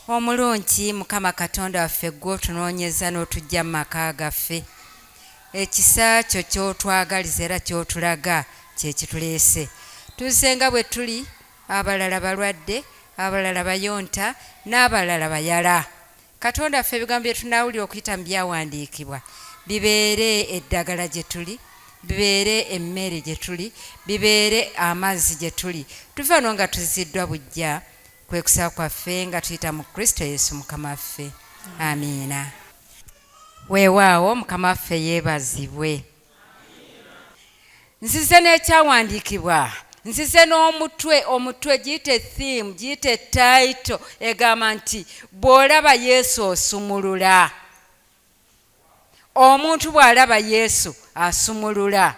Omulungi Mukama Katonda waffe gw'otunoonyeza n'otujja mu maka gaffe. Ekisa kyo ky'otwagaliza era ky'otulaga kye kituleese. Tuzze nga bwe tuli, abalala balwadde, abalala bayonta, n'abalala bayala. Katonda waffe ebigambo bye tunaawulira okuyita mu byawandiikibwa bibeere eddagala gye tuli, bibeere emmere gye tuli, bibeere amazzi gye tuli. Tuva no nga tuziddwa bujja kwekusa kwaffe nga tuyita mu Kristo Yesu Mukama waffe. Amiina. Weewaawo Mukama waffe yeebazibwe. Nzize n'ekyawandiikibwa, nzize n'omutwe giyite theme, giyite title egamba nti bw'olaba Yesu osumulula. Omuntu bw'alaba Yesu asumulula.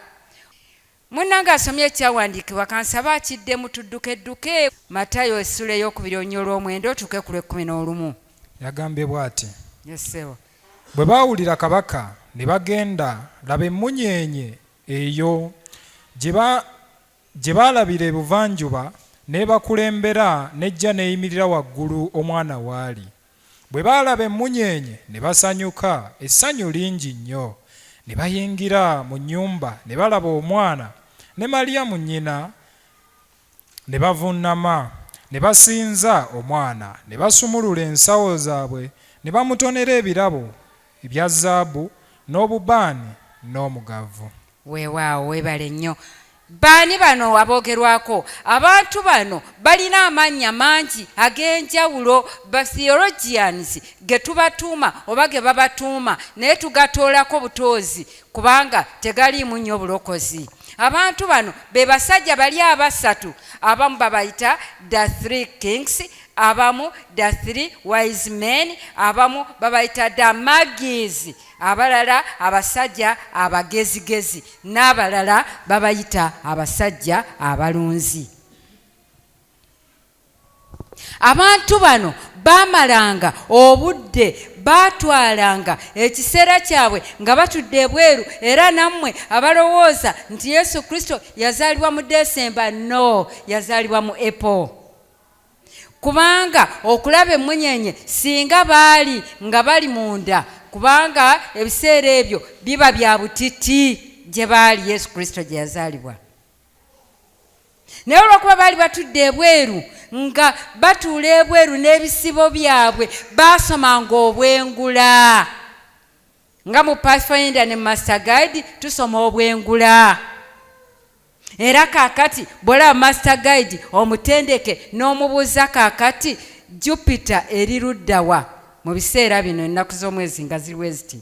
Munnange asomye ekyawandiikibwa kansaba akiddemu tuddukedduke. Matayo essula ey'okubiri onyolo omwenda otuuke ku lw'ekumi Yagambye bw'ati. Yesewo. Bwe baawulira kabaka ne bagenda, laba emmunyeenye eyo gye baalabira ebuvanjuba n'ebakulembera n'ejja n'eyimirira waggulu omwana waali. Bwe baalaba emmunyeenye ne basanyuka essanyu lingi nnyo. Ne bayingira mu nnyumba ne balaba omwana ne Maliyamu nnyina, ne bavuunama ne basinza omwana, ne basumulula ensawo zaabwe ne bamutonera ebirabo ebya zaabu n'obubaani n'omugavu. Weewaawo weebale nnyo. Baani bano aboogerwako? Abantu bano balina amannya mangi ag'enjawulo, theologians ge tubatuuma oba ge babatuuma, naye tugatoolako butoozi kubanga tegaliimu nnyo bulokozi. Abantu bano be basajja bali abasatu, abamu babayita the three kings, abamu the three wise men, abamu babayita the magies, abalala abasajja abagezigezi, n'abalala babayita abasajja abalunzi. Abantu bano baamalanga obudde, baatwalanga ekiseera kyabwe nga batudde ebweru. Era nammwe abalowooza nti Yesu Kristo yazaalibwa mu Desemba, no, yazaalibwa mu April. Kubanga okulaba emmunyeenye singa baali nga bali munda, kubanga ebiseera ebyo biba bya butiti gye baali Yesu Kristo gye yazaalibwa. Naye olw'okuba baali batudde ebweru, nga batuula ebweru n'ebisibo byabwe, baasomanga obwengula. Nga mu Pathfinder ne Master Guide tusoma obwengula. Era kaakati bw'olaba Master Guide omutendeke n'omubuuza kaakati Jupiter eri luddawa mu biseera bino ennaku z'omwezi nga ziriwe ziti,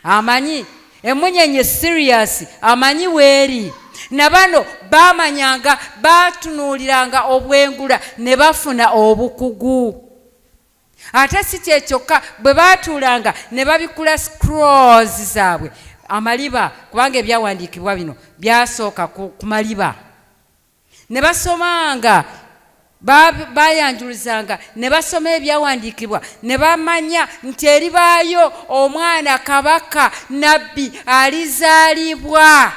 amanyi emmunyeenye serious, amanyi weeri. Na bano baamanyanga, baatunuuliranga obwengula ne bafuna obukugu. Ate si kye kyokka, bwe baatuulanga ne babikula scrolls zaabwe, amaliba, kubanga ebyawandiikibwa bino byasooka ku maliba. Ne basomanga, bayanjuluzanga, ne basoma ebyawandiikibwa, ne bamanya nti eribaayo omwana kabaka nabbi alizaalibwa.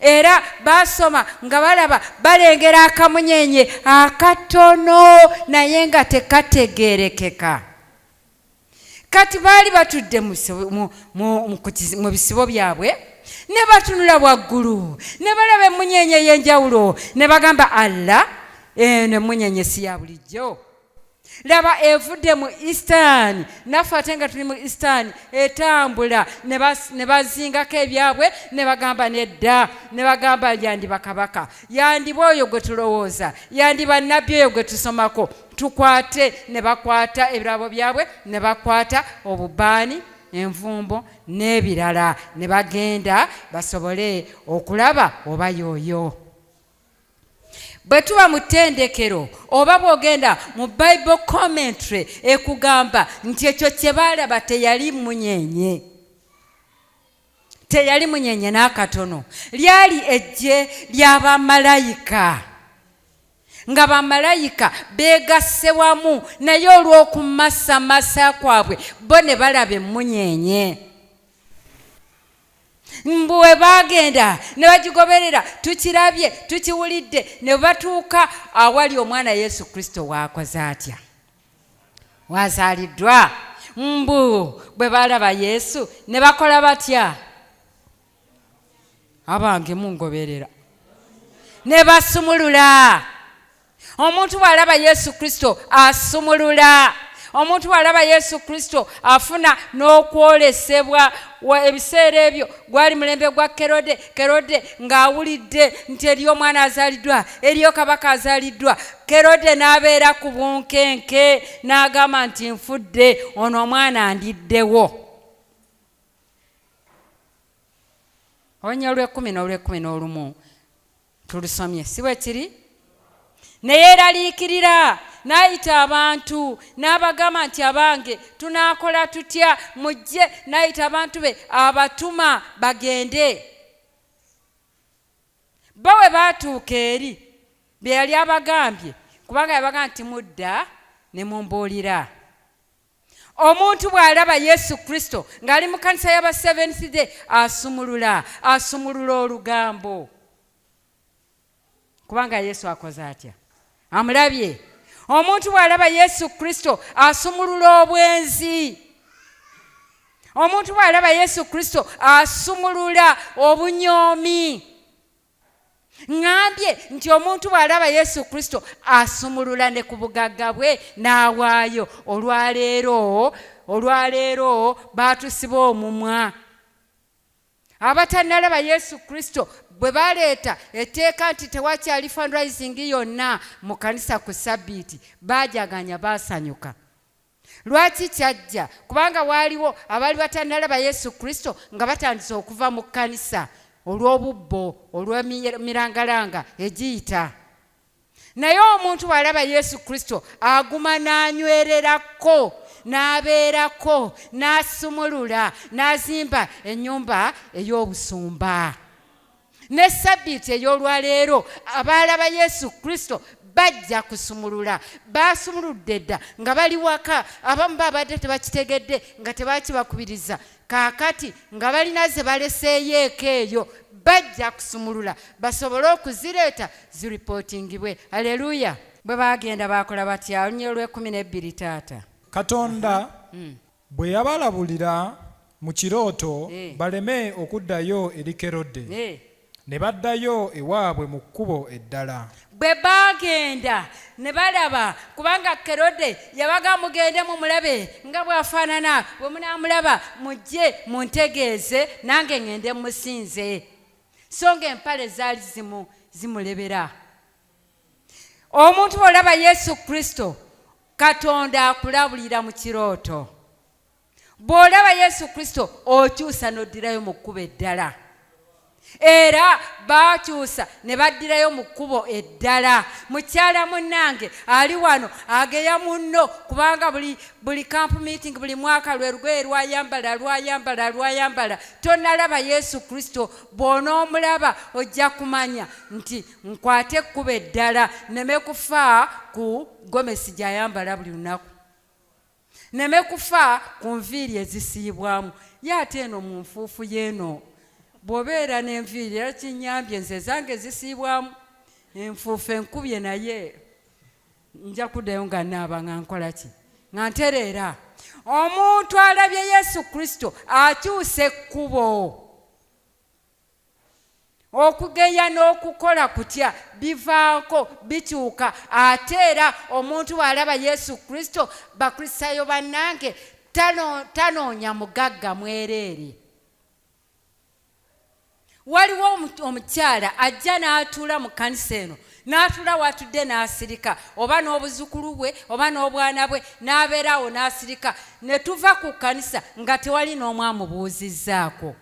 Era basoma nga balaba balengera akamunyeenye akatono naye nga tekategeerekeka. Kati baali batudde mu bisibo byabwe ne batunula waggulu ne balaba emmunyeenye ey'enjawulo ne bagamba, alla, eno emmunyeenye si ya bulijjo. Laba evudde mu Eastern, naffe ate nga tuli mu Eastern etambula. Ne bazingako ebyabwe ne bagamba nedda, ne bagamba yandiba kabaka, yandiba oyo gwe tulowooza, yandiba nnabbi oyo gwe tusomako. Tukwate. Ne bakwata ebirabo byabwe, ne bakwata obubaani, envumbo n'ebirala, ne bagenda basobole okulaba oba yooyo. Bwe tuba mu ttendekero oba bw'ogenda mu Bible commentary ekugamba nti ekyo kye baalaba teyali mmunyeenye. Teyali munyenye n'akatono. Lyali ejje ly'abamalayika. Nga bamalayika beegasse wamu naye olw'okumasamasa kwabwe bo ne balaba emmunyenye. Mbuwe bagenda ne bagigoberera, tukirabye, tukiwulidde, ne batuuka awali omwana Yesu Kristo waakoze atya. Wazaliddwa. Mbu bwe balaba Yesu ne bakola batya? Abange mungoberera. Ne basumulula. Omuntu bw'alaba Yesu Kristo asumulula. Omuntu bw'alaba Yesu Kristo afuna n'okwolesebwa. Ebiseera ebyo gwali mulembe gwa Kerode ng'awulidde nti eriyo omwana azaliddwa, eriyo kabaka azaliddwa. Kerode n'abeera ku bunkenke n'agamba nti nfudde, ono omwana andiddewo. Olunya olw'ekkumi n'olw'ekkumi n'olumu tulusomye, si bwe kiri? Ne yeeraliikirira n'ayita abantu n'abagamba nti abange tunaakola tutya? Mujje. N'ayita abantu be abatuma bagende. Bo bwe baatuuka eri bye yali abagambye, kubanga yabagamba nti mudda ne mumbuulira. Omuntu bw'alaba Yesu Kristo ng'ali mu kanisa y'aba Seventh Day asumulula olugambo, kubanga Yesu akoze atya? Amulabye. Omuntu bw'alaba Yesu Kristo asumulula obwenzi. Omuntu bw'alaba Yesu Kristo asumulula obunyoomi. Ngambye nti omuntu bw'alaba Yesu Kristo asumulula ne ku bugagga bwe n'awaayo. Olwaleero baatusiba omumwa. Abatannalaba Yesu Kristo bwe baleeta etteeka nti tewakyali fundraising yonna mu kanisa ku Sabbiiti, baajaganya baasanyuka. Lwaki kyajja? Kubanga waaliwo abaali batannalaba Yesu Kristo nga batandise okuva mu kanisa olw'obubbo, olw'emirangalanga egiyita. Naye omuntu bw'alaba Yesu Kristo aguma n'anywererako, n'abeerako, n'asumulula, n'azimba ennyumba ey'obusumba. Ne Sabbiiti ey'olwaleero abaalaba Yesu Kristo bajja kusumulula. Baasumuludde dda nga bali waka. Abamu babadde tebakitegedde nga tebakibakubiriza. Kaakati nga balina ze baleseeyo eka eyo, bajja kusumulula basobole okuzireeta ziripootingibwe. Aleluya. Bwe baagenda baakola batya? Olunya olw'ekkumi taata. Katonda bwe yabalabulira mu kirooto baleme okuddayo eri Kerode, ne baddayo ewaabwe mu kkubo eddala. Bwe baagenda ne balaba, kubanga Kerode yabaga mugende mumulabe nga bw'afaanana, bwe munaamulaba mujje muntegeeze nange ngende musinze. So ng'empale zaali zimulebera. Omuntu bw'olaba Yesu Kristo, Katonda akulabulira mu kirooto. Bw'olaba Yesu Kristo okyusa n'oddirayo mu kkubo eddala. Era baakyusa ne baddirayo mu kkubo eddala. Mukyala munnange ali wano ageya munno, kubanga buli camp meeting buli mwaka lwe lugoye lwayambala. Tonnalaba Yesu Kristo. Bw'onoomulaba ojja kumanya nti nkwate ekkubo eddala, neme kufa ku gomesi gy'ayambala buli lunaku, neme kufa ku nviiri ezisiibwamu. Ye ate eno mu nfuufu y'eno bw'obeera n'enviiri era kinyambye nze zange zisiibwamu, enfuufu enkubye naye nja kuddayo nga naaba nga nkola ki? Nga ntereera. Omuntu alabye Yesu Kristo akyusa ekkubo. Okugeya n'okukola kutya bivaako, bikyuka. Ate era omuntu bw'alaba Yesu Kristo, Bakristaayo bannange, tanoonya mugagga mwereere. Waliwo omukyala ajja n'atuula mu kanisa eno, n'atuula watudde n'asirika, oba n'obuzukulu bwe oba n'obwana bwe, n'abeerawo n'asirika. Ne tuva ku kanisa nga tewali n'omu amubuuzizzaako.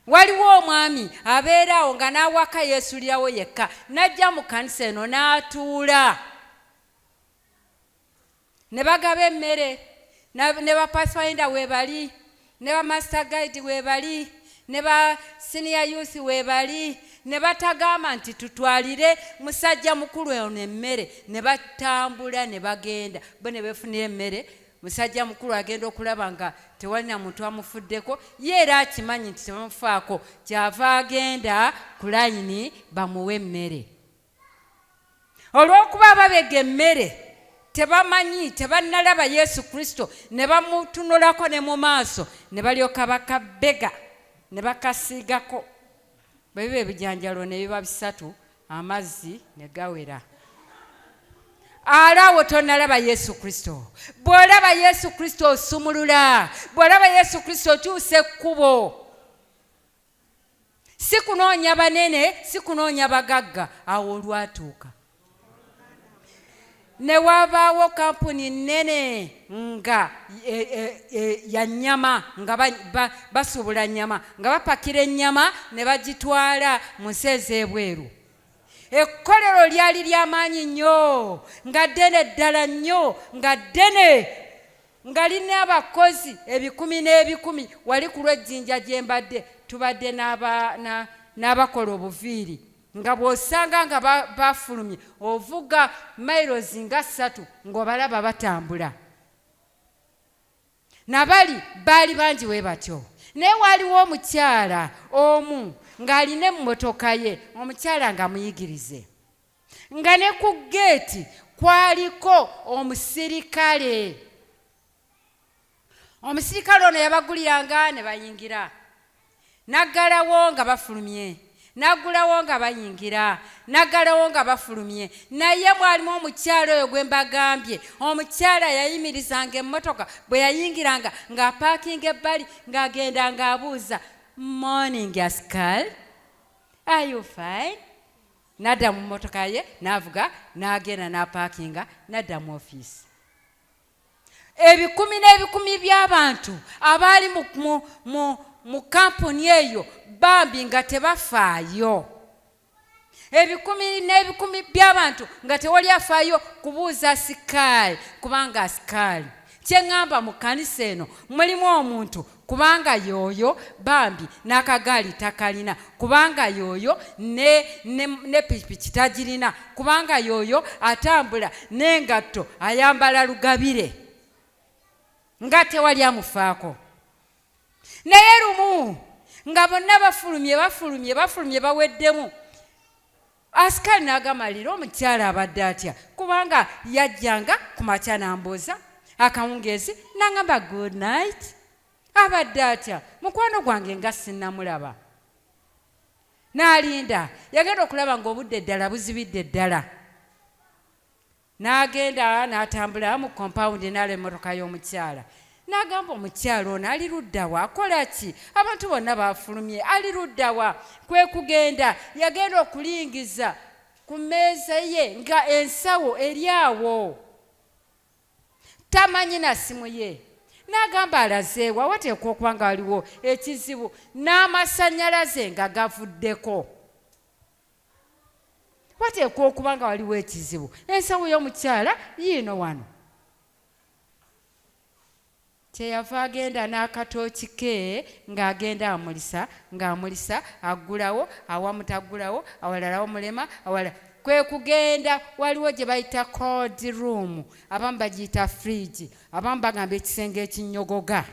Waliwo omwami abeerawo nga n'awaka yeesulirawo yekka, n'ajja mu kanisa eno n'atuula. Ne bagaba emmere, ne ba Pathfinder weebali, ne ba Master Guide weebali, ne ba Senior Youth weebali, ne batagamba nti tutwalire musajja mukulu ono emmere. Ne batambula ne bagenda, bo ne beefunira emmere. Musajja mukulu agenda okulaba nga tewali na muntu amufuddeko, ye era akimanyi nti tebamufaako, kyava agenda ku layini bamuwe emmere. Olw'okuba babega emmere tebamanyi tebannalaba Yesu Kristo ne bamutunulako ne mu maaso ne balyoka bakabega ne bakasiigako bwe biba ebijanjalo ne biba bisatu amazzi ne gawera. Alaawo tonnalaba Yesu Kristo. Bw'olaba Yesu Kristo osumulula. Bw'olaba Yesu Kristo okyusa ekkubo. Si kunoonya banene, si kunoonya bagagga. Awo olwatuuka ne wabaawo kampuni nnene nga ya nnyama nga basubula nnyama nga bapakira ennyama ne bagitwala mu nsi ez'ebweru. Ekkolero lyali ly'amaanyi nnyo nga ddene ddala nnyo nga ddene nga lina abakozi ebikumi n'ebikumi. Wali ku lw'ejjinja gye mbadde tubadde n'abakola obuviiri nga bw'osanga nga bafulumye ovuga miles nga 3 ng'obalaba batambula. Nabali baali bangi bwe batyo. Naye waliwo omukyala omu ng'alina emmotoka ye, omukyala nga muyigirize, nga ne ku geeti kwaliko omusirikale. Omusirikale ono yabaguliranga ne bayingira, naggalawo nga bafulumye, naggulawo nga bayingira, naggalawo nga bafulumye. Naye mwalimu omukyala oyo gwe mbagambye, omukyala yayimirizanga emmotoka bwe yayingiranga ng'apaakinga ebbali ng'agenda ng'abuuza, morning Askal, are you fine? Nadda mu mmotoka ye n'avuga n'agenda n'apaakinga n'adda mu ofiisi. Ebikumi n'ebikumi by'abantu abaali mu kampuni eyo bambi nga tebafaayo. Ebikumi n'ebikumi by'abantu nga tewali afaayo kubuuza Askal kubanga Askal. Kye ŋŋamba mu kkanisa eno mulimu omuntu kubanga yoyo bambi n'akagaali takalina, kubanga yoyo ne pikipiki tagirina, kubanga yoyo atambula n'engatto ayambala lugabire nga tewali amufaako. Naye lumu nga bonna bafulumye baweddemu, Askali n'agamalira omukyala abadde atya kubanga yajjanga ku makya n'ambooza akawungeezi n'angamba good night. Abadde atya mukwano gwange nga sinnamulaba. N'alinda yagenda okulaba ng'obudde ddala buzibidde ddala. N'agenda n'atambula mu kompawundi n'alaba emmotoka y'omukyala. N'agamba omukyala ono ali ludda wa, akola ki? Abantu bonna bafulumye, ali ludda wa? Kwe kugenda yagenda okulingiza ku mmeeza ye nga ensawo eri awo, tamanyi na simu ye. N'agamba alazeewa, wateekwa okuba nga waliwo ekizibu n'amasannyalaze nga gavuddeko. Wateekwa okuba nga waliwo ekizibu. Ensawo y'omukyala yiino wano. Kyeyava agenda n'akatooki ke ng'agenda ng'amulisa, aggulawo, awamu taggulawo, awalalawo mulema, awalala. Kwe kugenda waliwo gye bayita cold room, abamu bagiyita fridge, abamu bagamba ekisenge ekinnyogoga.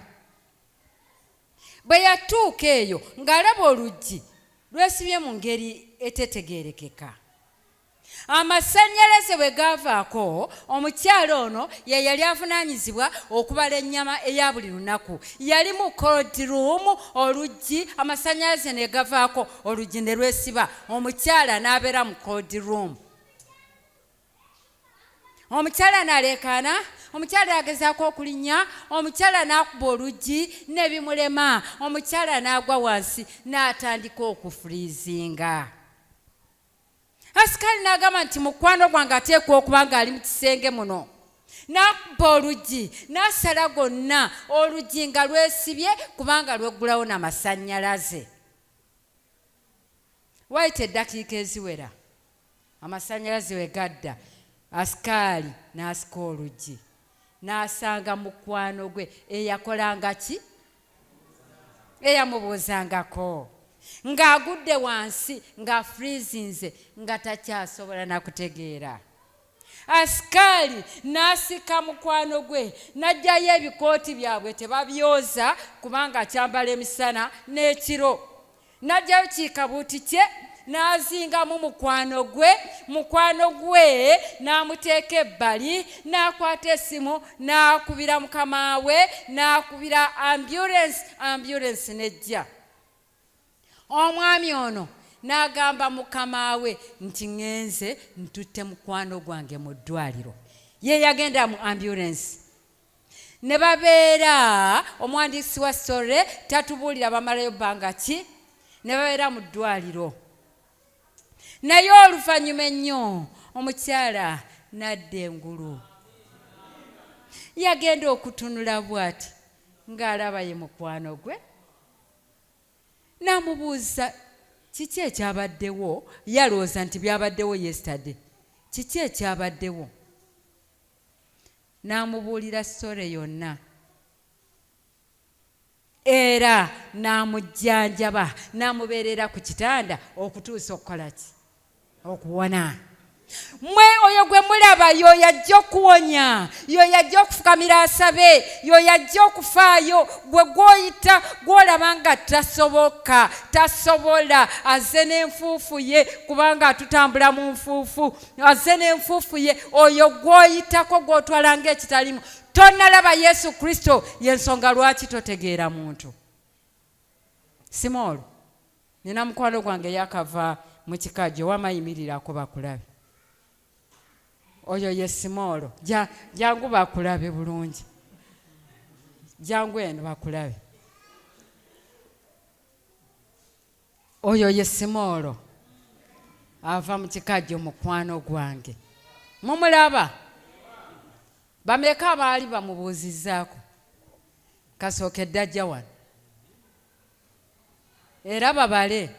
Bwe yatuuka eyo ng'alaba oluggi lwesibye mu ngeri etetegeerekeka. Amasannyalaze bwe gaavaako, omukyala ono ye yali avunaanyizibwa okubala ennyama eya buli lunaku. Yali mu cold room, oluggi amasannyalaze ne gavaako, oluggi ne lwesiba, omukyala n'abeera mu cold room. Omukyala n'aleekaana, omukyala yagezaako okulinnya, omukyala n'akuba oluggi n'ebimulema, omukyala n'agwa wansi n'atandika okufuriizinga. Askali n'agamba nti mukwano gwange ateekwa okuba ng'ali mu kisenge muno. N'akuba oluggi n'asala gonna, oluggi nga lwesibye kubanga lweggulawo n'amasannyalaze. Wayita eddakiika eziwera, amasannyalaze we gadda, Askali n'asika oluggi n'asanga mukwano gwe eyakolanga ki? Eyamubuuzangako. Ng'agudde wansi ng'afrizinze nga takyasobola na kutegeera. Askali n'asika mukwano gwe n'aggyayo ebikooti byabwe tebabyoza kubanga akyambala emisana n'ekiro. N'aggyayo kiikabuuti kye n'azingamu mukwano gwe n'amuteeka ebbali, n'akwata essimu n'akubira mukama we, n'akubira ambulance nejja. Omwami ono n'agamba mukama we nti ngenze ntutte mukwano gwange mu ddwaliro. Ye yagenda mu ambulance. Ne babeera, omuwandiisi wa story tatubuulira bamalayo bbanga ki, ne babeera mu ddwaliro. Naye oluvannyuma ennyo omukyala n'adda engulu. Yagenda okutunula bw'ati ng'alaba ye mukwano gwe, n'amubuuza kiki ekyabaddewo. Yalowooza nti byabaddewo yesterday. Kiki ekyabaddewo? N'amubuulira story yonna, era n'amujjanjaba, n'amubeerera ku kitanda okutuusa okukola ki? Okuwona. Mmwe oyo gwe mulaba y'oyo ajja okuwonya, y'oyo ajja okufukamira asabe, y'oyo ajja okufaayo, gwe gw'oyita gw'olaba nga tasobola, azze n'enfuufu ye kubanga tutambula mu nfuufu, azze n'enfuufu ye, oyo gw'oyitako gw'otwala ng'ekitalimu. Tonnalaba Yesu Kristo, y'ensonga lwaki totegeera muntu. Simoolo, nina mukwano gwange yakava mu kikajjo, wamayimirirako bakulabe. Oyo ye Simoolo, jangu bakulabe bulungi. Jangu eno bakulabe. Oyo ye Simoolo, ava mu kikajjo mukwano gwange. Mumulaba? Bameka abaali bamubuuzizzaako? Kasookedde ajja wano. Era babale.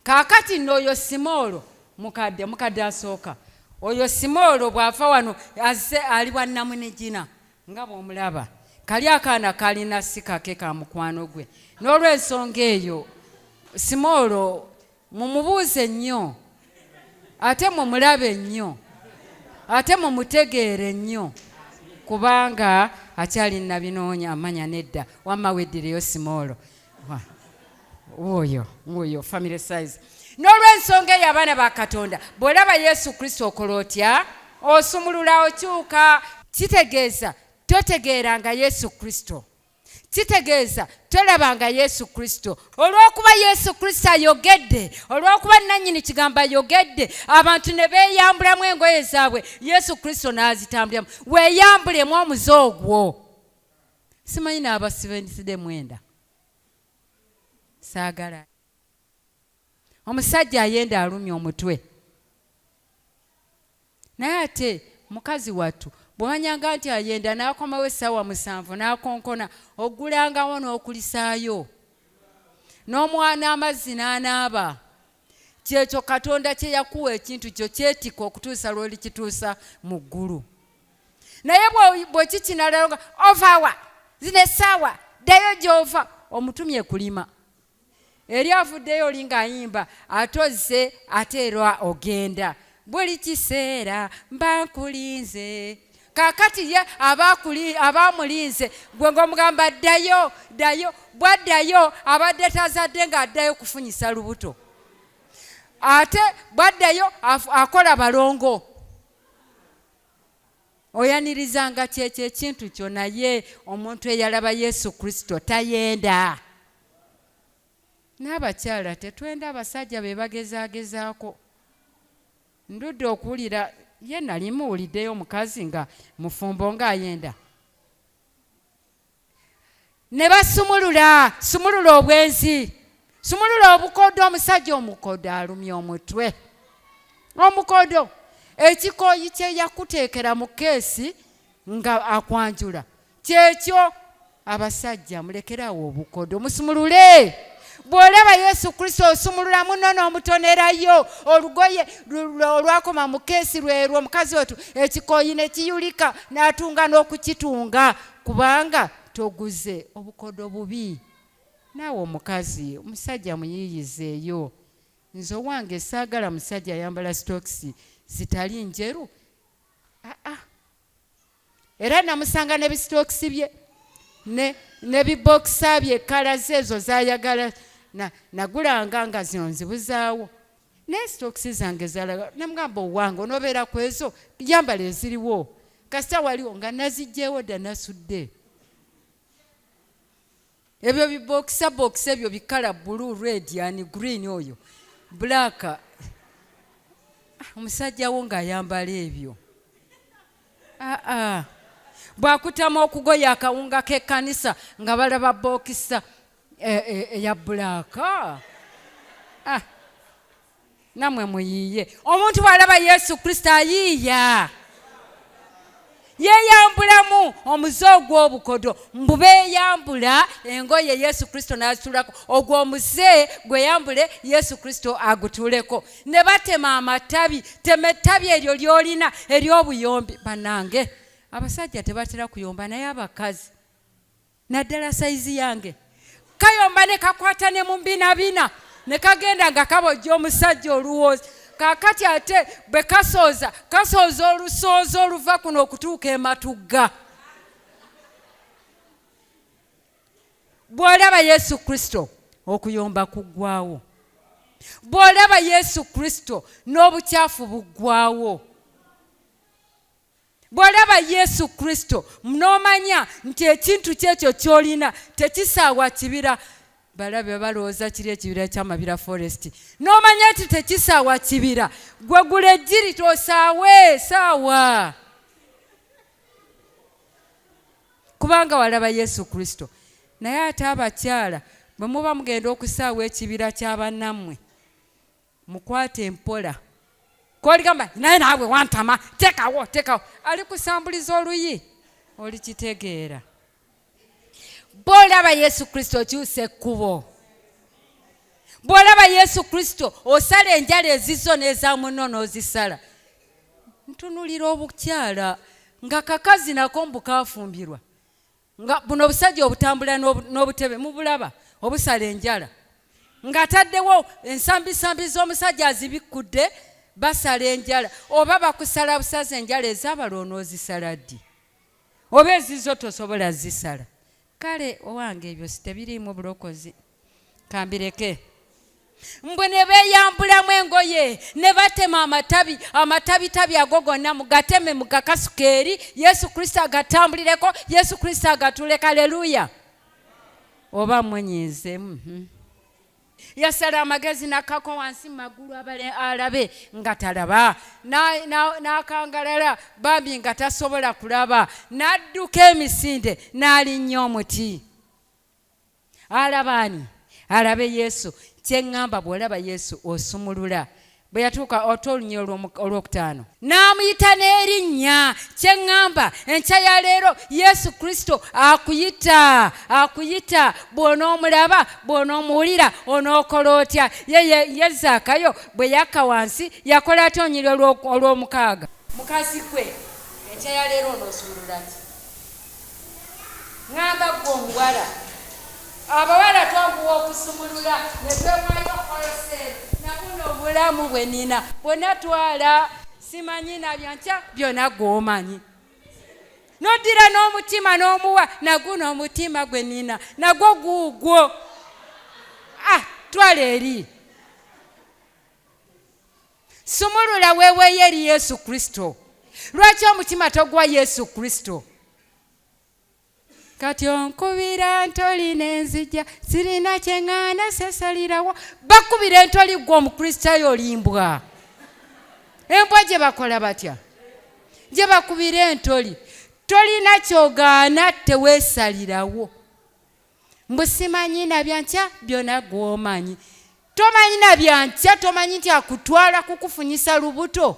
Kaakati n'oyo Simoolo mukadde asooka. Oyo Simoolo bw'afa wano azze ali wa Namunigina nga bw'omulaba. Kali akaana kalina sikake ka mukwano gwe. N'olw'ensonga eyo Simoolo mumubuuze nnyo, ate mumulabe nnyo, ate mumutegeere nnyo, kubanga akyali nabinoonya amanya nedda. Wamma weddireyo Simoolo. Oyo family size. N'olw'ensonga eyo abaana ba Katonda, bw'olaba Yesu Kristo okola otya? Osumulula, okyuka. Kitegeeza totegeeranga Yesu Kristo. Kitegeeza tolabanga Yesu Kristo. Olw'okuba Yesu Kristo ayogedde, olw'okuba nannyini kigambo ayogedde, abantu ne beeyambulamu engoye zaabwe, Yesu Kristo n'azitambulamu. Weeyambulemu omuze ogwo. Simanyi n'abasibentiside mwenda. Saagala. Omusajja ayenda alumya omutwe. Naye ate mukazi wattu bw'anyanga nti ayenda n'akomawo essaawa 7 n'akonkona, oggulangawo n'okulisaayo. N'omwana amazzi n'anaaba. Kyekyo Katonda kye yakuwa ekintu kyo kyetika okutuusa lw'olikituusa mu ggulu. Naye bw'ekikinalonga ovaawa zino essaawa ddayo gy'ova, omutumye kulima. Eri avuddeyo oli ng'ayimba atozze ateerwa ogenda. Buli kiseera mba nkulinze. Kaakati ye abaamulinze gwe ng'omugamba ddayo. Bw'addayo abadde tazadde ng'addayo kufunyisa lubuto. Ate bw'addayo akola balongo. Oyanirizanga kyekyo ekintu kyo, naye omuntu eyalaba Yesu Kristo tayenda. N'abakyala tetwenda abasajja be bagezaagezaako. Ndudde okuwulira, ye nali muwuliddeyo omukazi nga mufumbo ng'ayenda. Ne basumulula obwenzi, sumulula obukodo. Omusajja omukodo alumya omutwe. Omukodo ekikooyi kye yakuteekera mu keesi nga akwanjula. Kyekyo abasajja mulekerawo obukodo, musumulule. Bw'olaba Yesu Kristo osumulula muno n'omutonerayo olugoye olwakoma mu keesi lwerwo omukazi wetu, ekikooyi ne kiyulika n'atunga n'okukitunga kubanga toguze obukodo bubi. Naawe omukazi, omusajja muyiyizeeyo. Nze owange saagala musajja ayambala sitokisi zitali njeru. Era namusanga ne bisitokisi bye ne bibokisa bye kala ze ezo zaayagala. Nagulanga nga zino nzibuzaawo. Nesitokisi zange zalaga namugamba owange onobeera ku ezo yambala eziriwo kasita waliwo nga nazijjeewo dda nasudde ebyo bibokisa ebyo bikala blue red and green oyo black omusajja wo ng'ayambala ebyo bwakutama okugoya akawunga k'ekkanisa nga balaba bokisa eya black namwe muyiiye omuntu bw'alaba Yesu Kristo ayiiya yeeyambulamu omuze ogw'obukodo mbu beeyambula engoye Yesu Kristo n'azitulako ogwo omuze gweyambule Yesu Kristo agutuleko ne batema amatabi tema ettabi eryo ly'olina ery'obuyombi bannange abasajja tebatera kuyomba naye abakazi naddala sayizi yange kayomba ne kakwata ne mu mbinabina ne kagenda nga kabojja omusajja oluwoozi kakati ate bwe kasooza olusooza oluva kuno okutuuka e Matugga. Bw'olaba Yesu Kristo okuyomba kuggwaawo. Bw'olaba Yesu Kristo n'obukyafu buggwaawo. Bw'olaba Yesu Kristo n'omanya nti ekintu kyekyo ky'olina tekisaawa kibira. Balabe balowooza kiri ekibira ky'amabira forest n'omanya nti tekisaawa kibira gwe gula ejjiri tosaawe saawa kubanga walaba Yesu Kristo. Naye ate abakyala bwe muba mugenda okusaawa ekibira ky'abannammwe mukwate empola k'oligamba naye naawe wantama tekawo ali kusambuliza oluyi olikitegeera. Bw'olaba Yesu Kristo okyusa ekkubo. Bw'olaba Yesu Kristo osala enjala ezizo n'eza munno n'ozisala. Ntunulira obukyala nga kakazi nako mbukafumbirwa nga buno obusajja obutambula n'obutebe mubulaba obusala enjala nga taddewo ensambisambi z'omusajja azibikkudde basala enjala oba bakusala busaza enjala ez'abalo n'ozisala ddi oba ezizo tosobola zisala. Kale owange ebyo tebiriimu bulokozi kambireke. Mbwe ne beeyambulamu engoye ne batema amatabitabi ago gonna mugateme mugakasuka eri Yesu Kristo agatambulireko Yesu Kristo agatuleka. Haleluya. Oba mwenyize yasala amagezi nakako wansi magulu alabe nga talaba n'akangalala bambi nga tasobola kulaba n'adduka emisinde n'alinnya omuti. Alabaani alabe Yesu. Kyeŋŋamba bw'olaba Yesu osumulula. Bwe yatuuka otolunya olwokutaano n'amuyita n'erinnya. Kyeŋŋamba enkya ya leero Yesu Kristo akuyita bw'onoomulaba bw'onoomuwulira onookola otya. Ye Zaakayo bwe yakka wansi yakola ate onyiri olw'omukaaga. Mukazi gwe enkya ya leero onoosumulula ki? ŋŋamba gwe omuwala abawala twaguwa okusumulula ne twemwayo okukolesera nabuno obulamu bwe nina bwonna twala simanyi nabyankya byonna gw'omanyi n'oddira n'omutima n'omuwa naguno omutima gwe nina nagwo guugwo twala eri. Sumulula weeweeyo eri Yesu Kristo. Lwaki omutima togwa Yesu Kristo? Kati onkubira ntoli n'enzija sirina kyeŋŋaana sesalirawo. Bakubira entoli gwe omukristaayo olimbwa. Embwa gye bakola batya? Gye bakubira entoli tolina kyogaana teweesalirawo. Mbu simanyi nabyankya byonna gw'omanyi. Tomanyi nabyankya tomanyi nti akutwala kukufunyisa lubuto.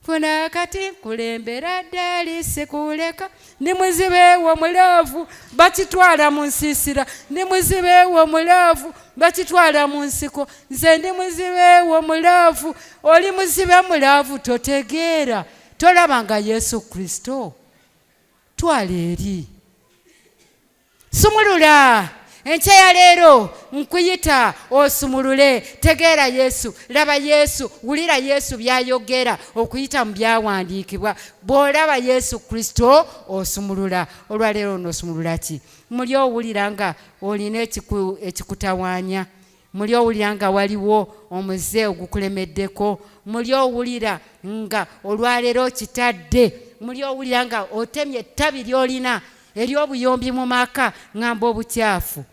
Funa kati kulembera ddali sikuleka ndi muzibe wo mulaavu bakitwala mu nsiisira ndi muzibe wo mulaavu bakitwala mu nsiko nze ndi muzibe wo mulaavu. Oli muzibe mulaavu totegeera tolabanga Yesu Kristo. Twala eri. Sumulula. Enkya ya leero nkuyita osumulule. Tegeera Yesu, laba Yesu, wulira Yesu byayogera okuyita mu byawandiikibwa. Bw'olaba Yesu Kristo osumulula. Olwaleero onoosumulula ki? Muli owulira nga olina ekikutawaanya muli owulira nga waliwo omuze ogukulemeddeko, muli owulira nga olwaleero kitadde, muli owulira nga otemye ettabi ly'olina ery'obuyombi mu maka, ngamba obukyafu,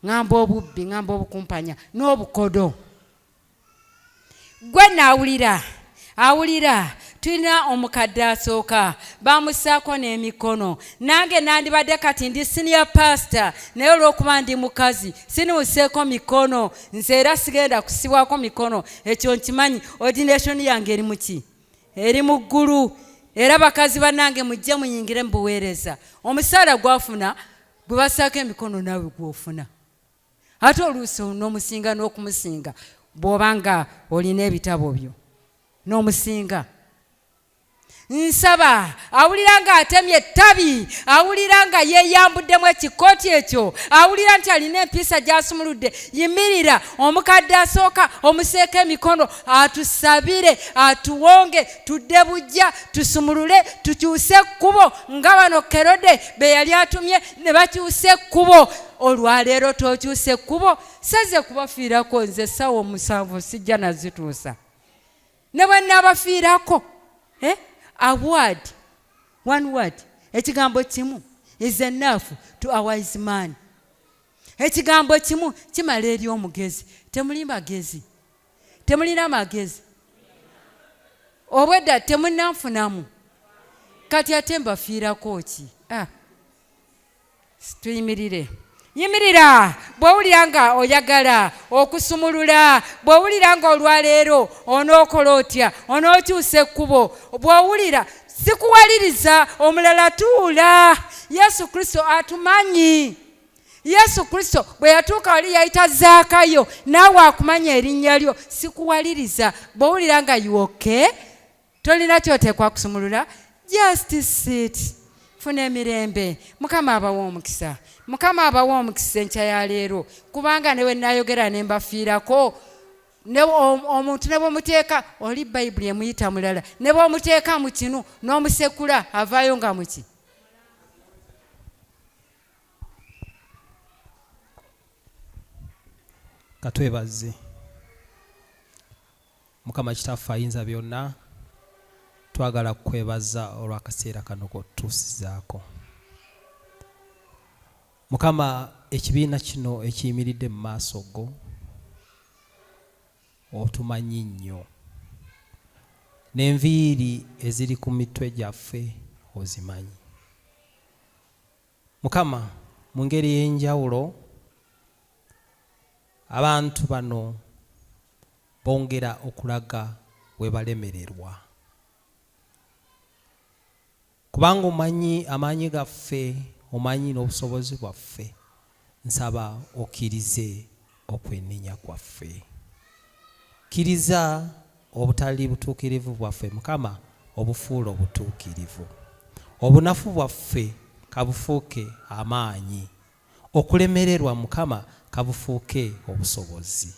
ngamba obubbi, ngamba obukumpanya n'obukodo. Gwe naawulira, awulira, tulina omukadde asooka bamusaako n'emikono. Nange nandibadde kati ndi senior pastor, naye olw'okuba ndi mukazi sinimuseeko mikono, nze era sigenda kusibwako mikono. Ekyo nkimanyi, ordination yange eri muki? Eri mu ggulu. Era bakazi bannange mujje muyingire mu buweereza. Omusaala gwafuna gwe basaako emikono naawe gwofuna. Ate oluusi n'omusinga n'okumusinga bw'oba nga olina ebitabo byo n'omusinga. Nsaba awulira nga atemye ettabi, awulira nga yeeyambuddemu ekikooti ekyo, awulira nti alina empiisa gy'asumuludde, yimirira. Omukadde asooka omuseeko emikono, atusabire, atuwonge, tudde bujja, tusumulule, tukyuse ekkubo nga bano Kerode be yali atumye ne bakyusa ekkubo. Olwaleero tokyusa ekkubo, saze kubafiirako nze essaawa 7 sijja nazituusa. Ne bwe naabafiirako a word, one word, ekigambo kimu is enough to a wise man. Ekigambo kimu kimala eri omugezi. Temuli magezi, temulina magezi, obwedda temunanfunamu. Kati ate mbafiirako ki? Tuyimirire. Yimirira bw'owulira nga oyagala okusumulula, bw'owulira nga olwaleero onookola otya, onookyusa ekkubo, bw'owulira sikuwaliriza omulala tuula. Yesu Kristo atumanyi. Yesu Kristo bwe yatuuka wali yayita Zaakayo, naawe akumanya erinnya lyo. Sikuwaliriza. Bw'owulira nga yuoke, tolina kyoteekwa kusumulula, just sit. Funa emirembe. Mukama abawa omukisa. Mukama abawa omukisa enkya ya leero, kubanga newe nayogera ne mbafiirako. Omuntu ne bw'omuteeka oli Bayibuli emuyita mulala, ne bw'omuteeka mu kinu n'omusekula avaayo nga muki? Katwebaze. Mukama Kitaffe Ayinza Byonna, twagala kukwebaza olw'akaseera kano k'otutuusizaako. Mukama, ekibiina kino ekiyimiridde mu maaso go otumanyi nnyo, n'enviiri eziri ku mitwe gyaffe ozimanyi. Mukama, mu ngeri y'enjawulo abantu bano bongera okulaga we balemererwa, kubanga omanyi amaanyi gaffe, omanyi n'obusobozi bwaffe. Nsaba okkirize okwenenya kwaffe, kkiriza obutali butuukirivu bwaffe Mukama obufuula obutuukirivu, obunafu bwaffe kabufuuke amaanyi, okulemererwa Mukama kabufuuke obusobozi.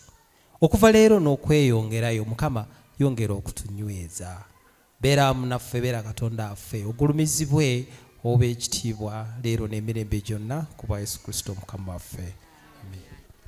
Okuva leero n'okweyongerayo Mukama yongera okutunyweza. Beera munaffe, beera Katonda affe, ogulumizibwe oba ekitiibwa leero n'emirembe gyonna, kuba Yesu Kristo Mukama waffe. Amen.